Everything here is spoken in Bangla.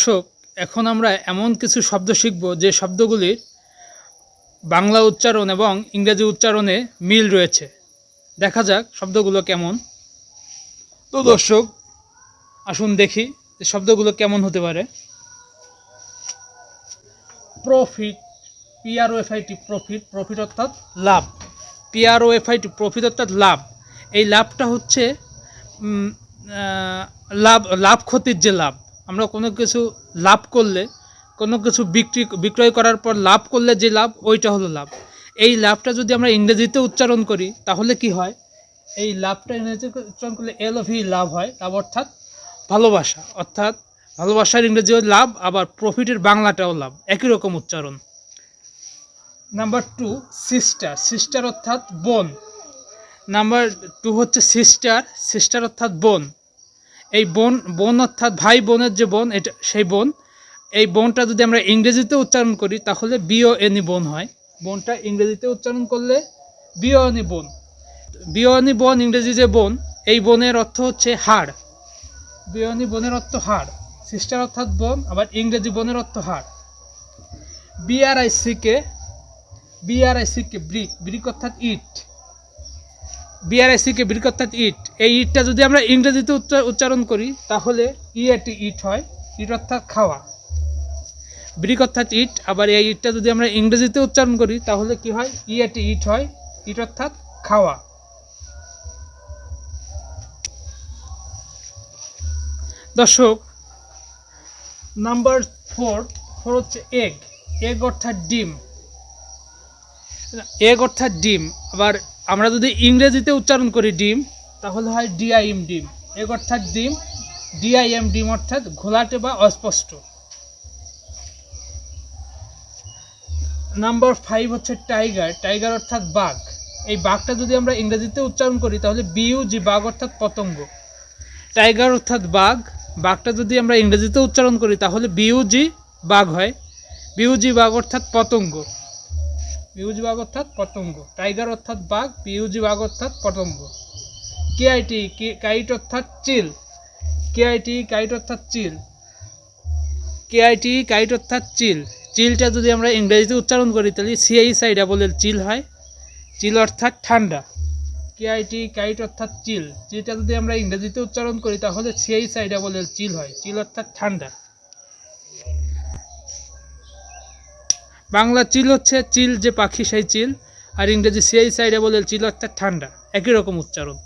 দর্শক, এখন আমরা এমন কিছু শব্দ শিখব যে শব্দগুলির বাংলা উচ্চারণ এবং ইংরেজি উচ্চারণে মিল রয়েছে। দেখা যাক শব্দগুলো কেমন। তো দর্শক, আসুন দেখি যে শব্দগুলো কেমন হতে পারে। প্রফিট, PROFIT, প্রফিট, প্রফিট অর্থাৎ লাভ। PROFIT, প্রফিট অর্থাৎ লাভ। এই লাভটা হচ্ছে লাভ ক্ষতির যে লাভ। আমরা কোনো কিছু লাভ করলে, কোনো কিছু বিক্রয় করার পর লাভ করলে যে লাভ, ওইটা হলো লাভ। এই লাভটা যদি আমরা ইংরেজিতে উচ্চারণ করি তাহলে কি হয়? এই লাভটা ইংরেজিতে উচ্চারণ করলে LOV, লাভ হয়। লাভ অর্থাৎ ভালোবাসা, অর্থাৎ ভালোবাসার ইংরেজিও লাভ, আবার প্রফিটের বাংলাটাও লাভ, একই রকম উচ্চারণ। Number 2, sister. সিস্টার অর্থাৎ বোন। নাম্বার 2 হচ্ছে সিস্টার। সিস্টার অর্থাৎ বোন। এই বোন অর্থাৎ ভাই বোনের যে বোন, এটা সেই বোন। এই বোনটা যদি আমরা ইংরেজিতে উচ্চারণ করি তাহলে BON বোন হয়। বোনটা ইংরেজিতে উচ্চারণ করলে BON বোন। BON বোন, ইংরেজি যে বোন, এই বোনের অর্থ হচ্ছে হাড়। BON বোনের অর্থ হাড়। সিস্টার অর্থাৎ বোন, আবার ইংরেজি বোনের অর্থ হাড়। BRICK, brick. ব্রিক অর্থাৎ ইট। BRICK, ব্রিক অর্থাৎ ইট। এই ইটটা যদি আমরা ইংরেজিতে উচ্চারণ করি তাহলে EAT, ইট হয়। ইট অর্থাৎ খাওয়া। ব্রিক অর্থাৎ ইট, আবার এই ইটটা যদি আমরা ইংরেজিতে উচ্চারণ করি তাহলে কি হয়? EAT, ইট হয়। ইট অর্থাৎ খাওয়া। দর্শক, নাম্বার 4 হচ্ছে এগ। এগ অর্থাৎ ডিম। এগ অর্থাৎ ডিম। আবার আমরা যদি ইংরেজিতে উচ্চারণ করি ডিম তাহলে হয় DIM, ডিম। এগ অর্থাৎ ডিম, DIM, ডিম অর্থাৎ ঘোলাটে বা অস্পষ্ট। নাম্বার 5 হচ্ছে টাইগার। টাইগার অর্থাৎ বাঘ। এই বাঘটা যদি আমরা ইংরেজিতে উচ্চারণ করি তাহলে BUG, বাঘ অর্থাৎ পতঙ্গ। টাইগার অর্থাৎ বাঘ। বাঘটা যদি আমরা ইংরেজিতে উচ্চারণ করি তাহলে BUG, বাঘ হয়। BUG, বাঘ অর্থাৎ পতঙ্গ। BUG, বাঘ অর্থাৎ পতঙ্গ। টাইগার অর্থাৎ বাঘ, BUG, বাঘ অর্থাৎ পতঙ্গ। KIT, কাইট অর্থাৎ চিল। KIT, কাইট অর্থাৎ চিল। KIT, কাইট অর্থাৎ চিল। চিলটা যদি আমরা ইংরেজিতে উচ্চারণ করি তাহলে CHIL, চিল হয়। চিল অর্থাৎ ঠান্ডা। KIT, কাইট অর্থাৎ চিল। চিলটা যদি আমরা ইংরেজিতে উচ্চারণ করি তাহলে CHIL, চিল হয়। চিল অর্থাৎ ঠান্ডা। বাংলা চিল হচ্ছে চিল যে পাখি, সেই চিল। আর ইংরেজি CHIL, চিল অর্থাৎ ঠান্ডা, একই রকম উচ্চারণ।